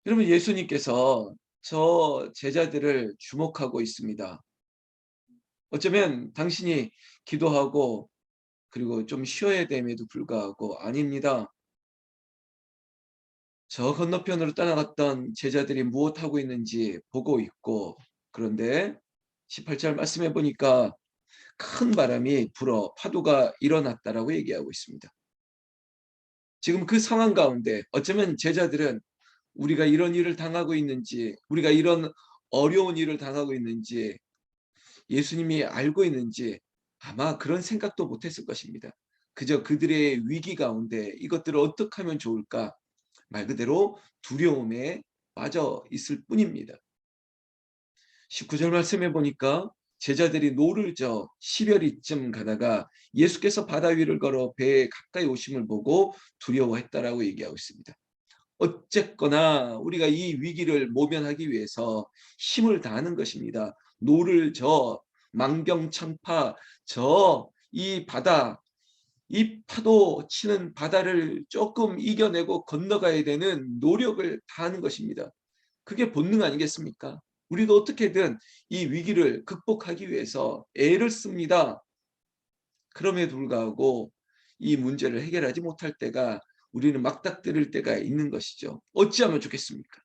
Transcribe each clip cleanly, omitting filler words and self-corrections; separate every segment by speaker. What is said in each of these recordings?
Speaker 1: 여러분, 예수님께서 저 제자들을 주목하고 있습니다. 어쩌면 당신이 기도하고 그리고 좀 쉬어야 됨에도 불구하고 아닙니다. 저 건너편으로 떠나갔던 제자들이 무엇하고 있는지 보고 있고, 그런데 18절 말씀해 보니까 큰 바람이 불어 파도가 일어났다라고 얘기하고 있습니다. 지금 그 상황 가운데 어쩌면 제자들은 우리가 이런 일을 당하고 있는지, 우리가 이런 어려운 일을 당하고 있는지 예수님이 알고 있는지 아마 그런 생각도 못했을 것입니다. 그저 그들의 위기 가운데 이것들을 어떻게 하면 좋을까, 말 그대로 두려움에 빠져 있을 뿐입니다. 19절 말씀해 보니까 제자들이 노를 저 시별이쯤 가다가 예수께서 바다 위를 걸어 배에 가까이 오심을 보고 두려워했다라고 얘기하고 있습니다. 어쨌거나 우리가 이 위기를 모면하기 위해서 힘을 다하는 것입니다. 노를 저 만경창파 저 이 바다, 이 파도 치는 바다를 조금 이겨내고 건너가야 되는 노력을 다하는 것입니다. 그게 본능 아니겠습니까? 우리도 어떻게든 이 위기를 극복하기 위해서 애를 씁니다. 그럼에도 불구하고 이 문제를 해결하지 못할 때가, 우리는 막닥뜨릴 때가 있는 것이죠. 어찌하면 좋겠습니까?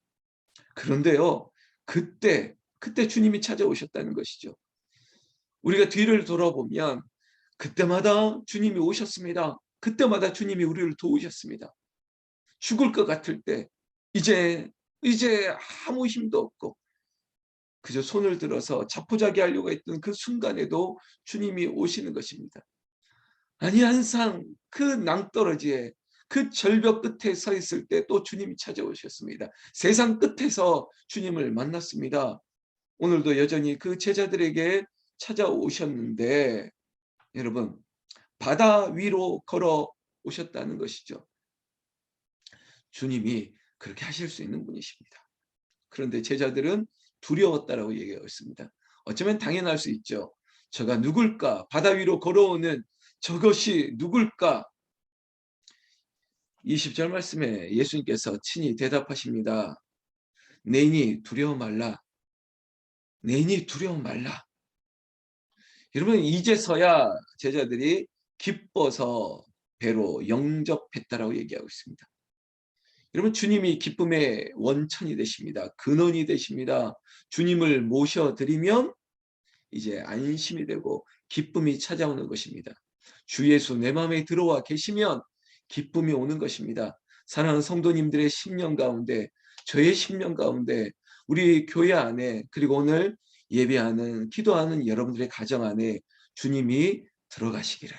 Speaker 1: 그런데요, 그때 주님이 찾아오셨다는 것이죠. 우리가 뒤를 돌아보면 그때마다 주님이 오셨습니다. 그때마다 주님이 우리를 도우셨습니다. 죽을 것 같을 때, 이제 이제 아무 힘도 없고 그저 손을 들어서 자포자기하려고 했던 그 순간에도 주님이 오시는 것입니다. 아니, 항상 그 낭떠러지에, 그 절벽 끝에 서 있을 때 또 주님이 찾아오셨습니다. 세상 끝에서 주님을 만났습니다. 오늘도 여전히 그 제자들에게 찾아오셨는데, 여러분, 바다 위로 걸어 오셨다는 것이죠. 주님이 그렇게 하실 수 있는 분이십니다. 그런데 제자들은 두려웠다라고 얘기하고 있습니다. 어쩌면 당연할 수 있죠. 저가 누굴까? 바다 위로 걸어오는 저것이 누굴까? 20절 말씀에 예수님께서 친히 대답하십니다. 내니 두려워 말라. 내니 두려워 말라. 여러분, 이제서야 제자들이 기뻐서 배로 영접했다라고 얘기하고 있습니다. 여러분, 주님이 기쁨의 원천이 되십니다. 근원이 되십니다. 주님을 모셔드리면 이제 안심이 되고 기쁨이 찾아오는 것입니다. 주 예수 내 마음에 들어와 계시면 기쁨이 오는 것입니다. 사랑하는 성도님들의 심령 가운데, 저의 심령 가운데, 우리 교회 안에, 그리고 오늘 예배하는 기도하는 여러분들의 가정 안에 주님이 들어가시기를,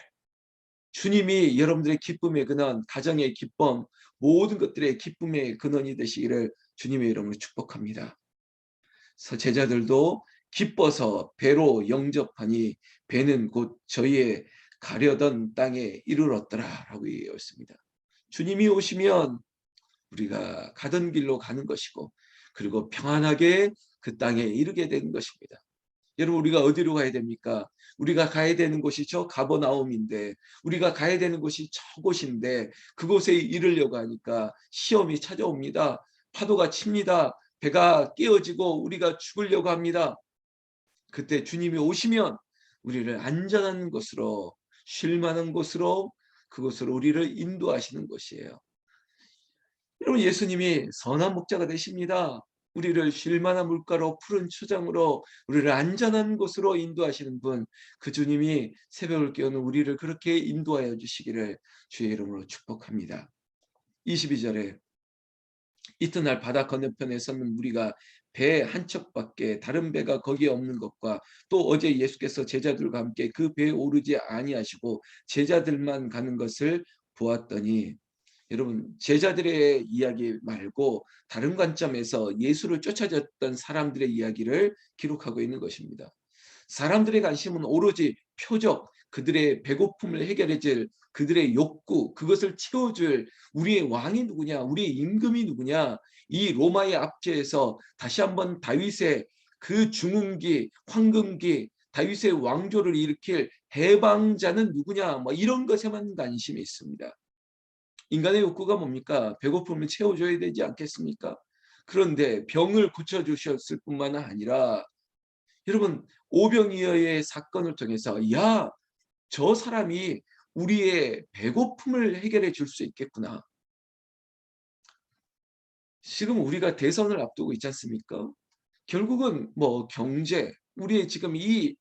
Speaker 1: 주님이 여러분들의 기쁨의 근원, 가정의 기쁨, 모든 것들의 기쁨의 근원이 되시기를 주님의 이름으로 축복합니다. 제자들도 기뻐서 배로 영접하니 배는 곧 저희의 가려던 땅에 이르렀더라라고 얘기했습니다. 주님이 오시면 우리가 가던 길로 가는 것이고, 그리고 평안하게 그 땅에 이르게 되는 것입니다. 여러분, 우리가 어디로 가야 됩니까? 우리가 가야 되는 곳이 저 가버나움인데, 우리가 가야 되는 곳이 저곳인데, 그곳에 이르려고 하니까 시험이 찾아옵니다. 파도가 칩니다. 배가 깨어지고 우리가 죽으려고 합니다. 그때 주님이 오시면 우리를 안전한 곳으로, 쉴 만한 곳으로, 그곳으로 우리를 인도하시는 것이에요. 여러분, 예수님이 선한 목자가 되십니다. 우리를 쉴 만한 물가로, 푸른 초장으로, 우리를 안전한 곳으로 인도하시는 분, 그 주님이 새벽을 깨우는 우리를 그렇게 인도하여 주시기를 주의 이름으로 축복합니다. 22절에 이튿날 바다 건너편에 섰는 무리가 배 한 척밖에 다른 배가 거기에 없는 것과, 또 어제 예수께서 제자들과 함께 그 배에 오르지 아니하시고 제자들만 가는 것을 보았더니, 여러분, 제자들의 이야기 말고 다른 관점에서 예수를 쫓아졌던 사람들의 이야기를 기록하고 있는 것입니다. 사람들의 관심은 오로지 표적, 그들의 배고픔을 해결해 줄 그들의 욕구, 그것을 채워줄 우리의 왕이 누구냐, 우리의 임금이 누구냐, 이 로마의 압제에서 다시 한번 다윗의 그 중흥기, 황금기, 다윗의 왕조를 일으킬 해방자는 누구냐, 뭐 이런 것에만 관심이 있습니다. 인간의 욕구가 뭡니까? 배고픔을 채워줘야 되지 않겠습니까? 그런데 병을 고쳐주셨을 뿐만 아니라 여러분 오병이어의 사건을 통해서 야, 저 사람이 우리의 배고픔을 해결해 줄 수 있겠구나. 지금 우리가 대선을 앞두고 있지 않습니까? 결국은 뭐 경제, 우리의 지금 이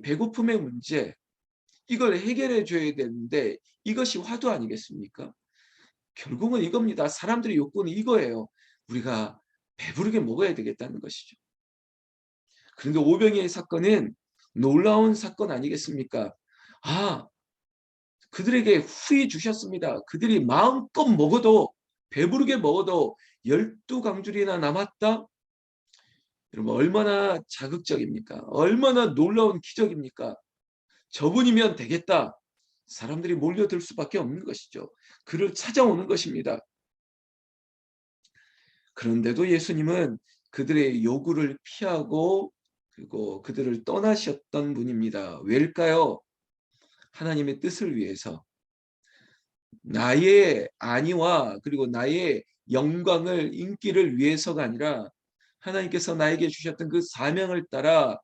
Speaker 1: 배고픔의 문제, 이걸 해결해 줘야 되는데 이것이 화두 아니겠습니까? 결국은 이겁니다. 사람들의 욕구는 이거예요. 우리가 배부르게 먹어야 되겠다는 것이죠. 그런데 오병이의 사건은 놀라운 사건 아니겠습니까? 아, 그들에게 후히 주셨습니다. 그들이 마음껏 먹어도, 배부르게 먹어도 12강줄이나 남았다? 여러분 얼마나 자극적입니까? 얼마나 놀라운 기적입니까? 저분이면 되겠다. 사람들이 몰려들 수밖에 없는 것이죠. 그를 찾아오는 것입니다. 그런데도 예수님은 그들의 요구를 피하고 그리고 그들을 떠나셨던 분입니다. 왜일까요? 하나님의 뜻을 위해서, 나의 안위와 그리고 나의 영광을, 인기를 위해서가 아니라 하나님께서 나에게 주셨던 그 사명을 따라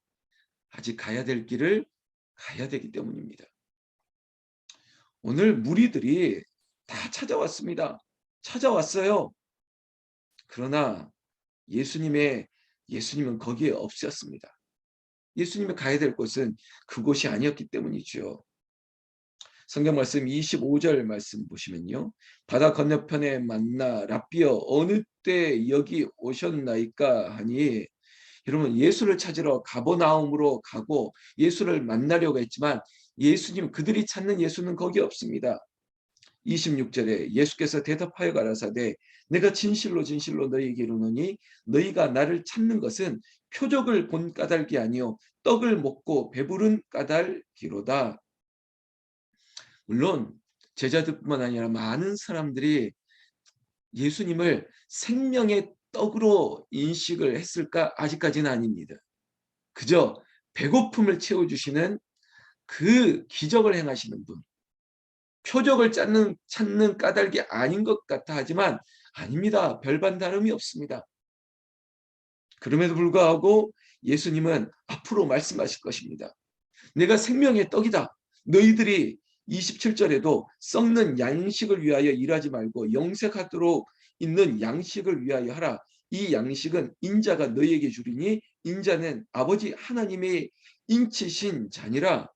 Speaker 1: 아직 가야 될 길을 가야 되기 때문입니다. 오늘 무리들이 다 찾아왔습니다. 찾아왔어요. 그러나 예수님은 거기에 없었습니다. 예수님이 가야 될 곳은 그곳이 아니었기 때문이죠. 성경 말씀 25절 말씀 보시면요. 바다 건너편에 만나 랍비여 어느 때 여기 오셨나이까 하니, 여러분 예수를 찾으러 가버나움으로 가고 예수를 만나려고 했지만 예수님, 그들이 찾는 예수는 거기 없습니다. 26절에 예수께서 대답하여 가라사대 내가 진실로 진실로 너희에게 이르노니 너희가 나를 찾는 것은 표적을 본 까닭이 아니요 떡을 먹고 배부른 까닭이로다. 물론 제자들뿐만 아니라 많은 사람들이 예수님을 생명의 떡으로 인식을 했을까? 아직까지는 아닙니다. 그저 배고픔을 채워주시는 그 기적을 행하시는 분, 표적을 찾는 까닭이 아닌 것 같아 하지만 아닙니다. 별반 다름이 없습니다. 그럼에도 불구하고 예수님은 앞으로 말씀하실 것입니다. 내가 생명의 떡이다. 너희들이 27절에도 썩는 양식을 위하여 일하지 말고 영생하도록 있는 양식을 위하여 하라. 이 양식은 인자가 너희에게 주리니 인자는 아버지 하나님의 인치신 자니라.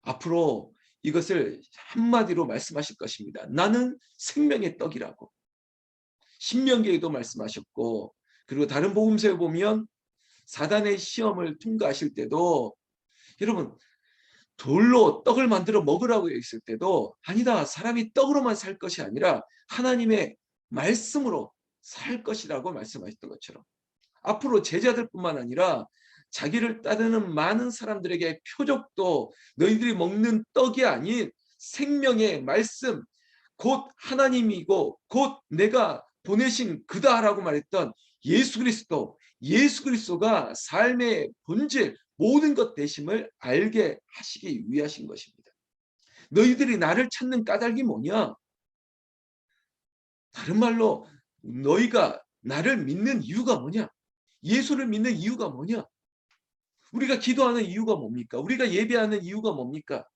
Speaker 1: 앞으로 이것을 한마디로 말씀하실 것입니다. 나는 생명의 떡이라고. 신명기에도 말씀하셨고, 그리고 다른 복음서에 보면 사단의 시험을 통과하실 때도, 여러분 돌로 떡을 만들어 먹으라고 했을 때도 아니다, 사람이 떡으로만 살 것이 아니라 하나님의 말씀으로 살 것이라고 말씀하셨던 것처럼 앞으로 제자들뿐만 아니라 자기를 따르는 많은 사람들에게 표적도 너희들이 먹는 떡이 아닌 생명의 말씀, 곧 하나님이고 곧 내가 보내신 그다라고 말했던 예수 그리스도가 삶의 본질, 모든 것 되심을 알게 하시기 위하신 것입니다. 너희들이 나를 찾는 까닭이 뭐냐? 다른 말로 너희가 나를 믿는 이유가 뭐냐? 예수를 믿는 이유가 뭐냐? 우리가 기도하는 이유가 뭡니까? 우리가 예배하는 이유가 뭡니까?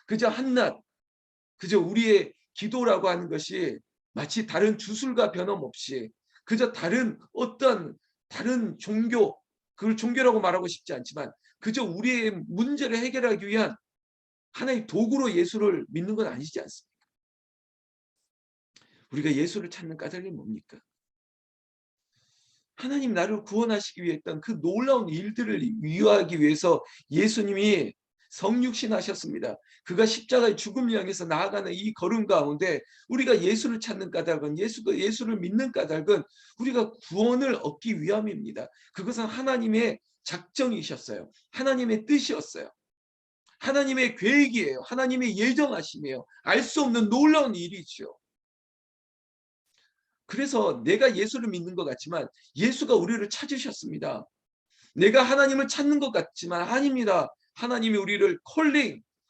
Speaker 1: 그저 한낱, 그저 우리의 기도라고 하는 것이 마치 다른 주술과 변함없이 그저 다른 어떤 다른 종교, 그걸 종교라고 말하고 싶지 않지만 그저 우리의 문제를 해결하기 위한 하나의 도구로 예수를 믿는 건 아니지 않습니까? 우리가 예수를 찾는 까닭이 뭡니까? 하나님 나를 구원하시기 위해 했던 그 놀라운 일들을 위하기 위해서 예수님이 성육신하셨습니다. 그가 십자가의 죽음을 향해서 나아가는 이 걸음 가운데 우리가 예수를 찾는 까닭은, 예수를 믿는 까닭은 우리가 구원을 얻기 위함입니다. 그것은 하나님의 작정이셨어요. 하나님의 뜻이었어요. 하나님의 계획이에요. 하나님의 예정하심이에요. 알 수 없는 놀라운 일이죠. 그래서 내가 예수를 믿는 것 같지만 예수가 우리를 찾으셨습니다. 내가 하나님을 찾는 것 같지만 아닙니다. 하나님이 우리를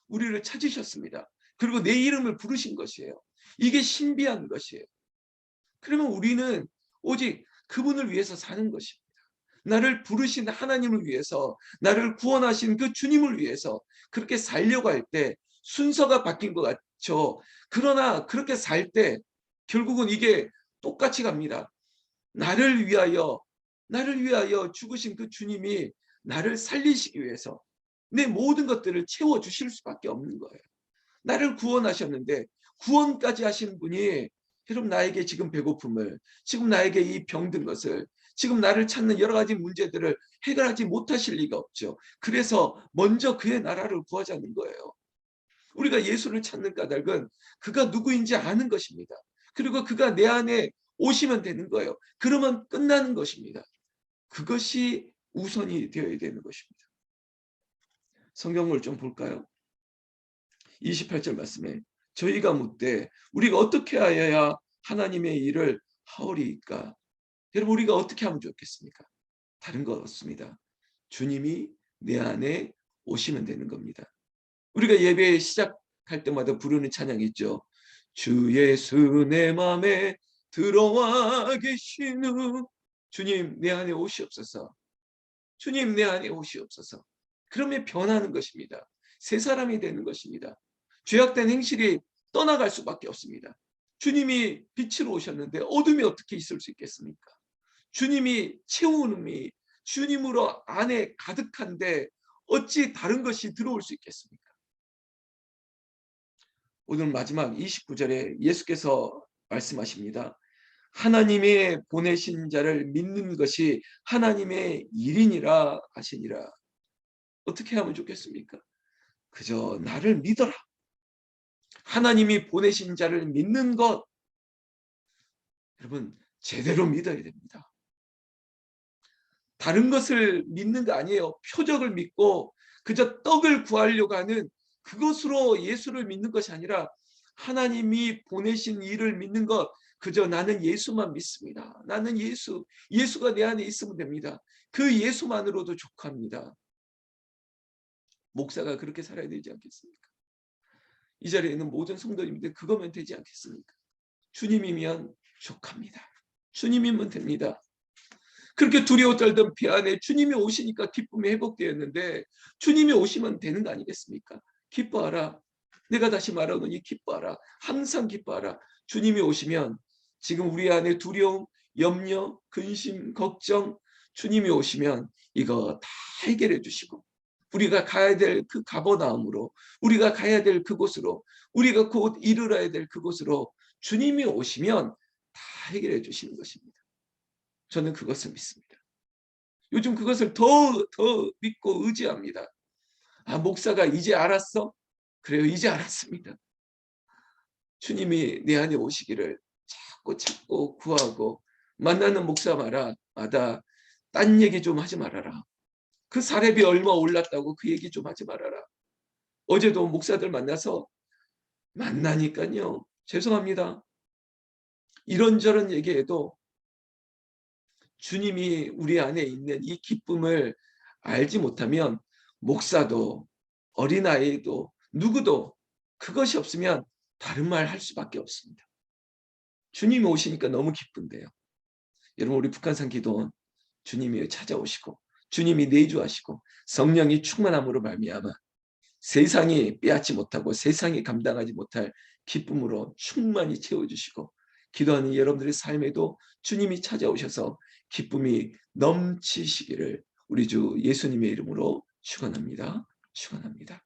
Speaker 1: 우리를 찾으셨습니다. 그리고 내 이름을 부르신 것이에요. 이게 신비한 것이에요. 그러면 우리는 오직 그분을 위해서 사는 것입니다. 나를 부르신 하나님을 위해서, 나를 구원하신 그 주님을 위해서 그렇게 살려고 할 때 순서가 바뀐 것 같죠. 그러나 그렇게 살 때 결국은 이게 똑같이 갑니다. 나를 위하여 죽으신 그 주님이 나를 살리시기 위해서 내 모든 것들을 채워주실 수밖에 없는 거예요. 나를 구원하셨는데 구원까지 하신 분이 여러분 나에게 지금 배고픔을, 지금 나에게 이 병든 것을, 지금 나를 찾는 여러 가지 문제들을 해결하지 못하실 리가 없죠. 그래서 먼저 그의 나라를 구하자는 거예요. 우리가 예수를 찾는 까닭은 그가 누구인지 아는 것입니다. 그리고 그가 내 안에 오시면 되는 거예요. 그러면 끝나는 것입니다. 그것이 우선이 되어야 되는 것입니다. 성경을 좀 볼까요? 28절 말씀에 저희가 묻되 우리가 어떻게 하여야 하나님의 일을 하오리이까? 여러분 우리가 어떻게 하면 좋겠습니까? 다른 거 없습니다. 주님이 내 안에 오시면 되는 겁니다. 우리가 예배 시작할 때마다 부르는 찬양이 있죠. 주 예수 내 맘에 들어와 계시는 주님 내 안에 오시옵소서. 주님 내 안에 오시옵소서. 그러면 변하는 것입니다. 새 사람이 되는 것입니다. 죄악된 행실이 떠나갈 수밖에 없습니다. 주님이 빛으로 오셨는데 어둠이 어떻게 있을 수 있겠습니까? 주님이 채우는 주님으로 안에 가득한데 어찌 다른 것이 들어올 수 있겠습니까? 오늘 마지막 29절에 예수께서 말씀하십니다. 하나님의 보내신 자를 믿는 것이 하나님의 일이니라 하시니라. 어떻게 하면 좋겠습니까? 그저 나를 믿어라. 하나님이 보내신 자를 믿는 것, 여러분 제대로 믿어야 됩니다. 다른 것을 믿는 거 아니에요. 표적을 믿고 그저 떡을 구하려고 하는 그것으로 예수를 믿는 것이 아니라 하나님이 보내신 일을 믿는 것, 그저 나는 예수만 믿습니다. 나는 예수가 내 안에 있으면 됩니다. 그 예수만으로도 족합니다. 목사가 그렇게 살아야 되지 않겠습니까? 이 자리에 있는 모든 성도님들 그거면 되지 않겠습니까? 주님이면 족합니다. 주님이면 됩니다. 그렇게 두려워 떨던 피 안에 주님이 오시니까 기쁨이 회복되었는데 주님이 오시면 되는 거 아니겠습니까? 기뻐하라. 내가 다시 말하노니 기뻐하라. 항상 기뻐하라. 주님이 오시면 지금 우리 안에 두려움, 염려, 근심, 걱정, 주님이 오시면 이거 다 해결해 주시고 우리가 가야 될 그 가버나움으로, 우리가 가야 될 그곳으로, 우리가 곧 이르러야 될 그곳으로 주님이 오시면 다 해결해 주시는 것입니다. 저는 그것을 믿습니다. 요즘 그것을 더 믿고 의지합니다. 아, 목사가 이제 알았어? 그래요, 이제 알았습니다. 주님이 내 안에 오시기를 찾고 구하고 만나는 목사마다 딴 얘기 좀 하지 말아라. 그 사례비 얼마 올랐다고 그 얘기 좀 하지 말아라. 어제도 목사들 만나니까요. 죄송합니다. 이런저런 얘기해도 주님이 우리 안에 있는 이 기쁨을 알지 못하면 목사도 어린아이도 누구도 그것이 없으면 다른 말 할 수밖에 없습니다. 주님이 오시니까 너무 기쁜데요. 여러분 우리 북한산 기도원 주님이 찾아오시고 주님이 내주하시고 성령이 충만함으로 말미암아 세상이 빼앗지 못하고 세상이 감당하지 못할 기쁨으로 충만히 채워주시고 기도하는 여러분들의 삶에도 주님이 찾아오셔서 기쁨이 넘치시기를 우리 주 예수님의 이름으로 축원합니다. 축원합니다.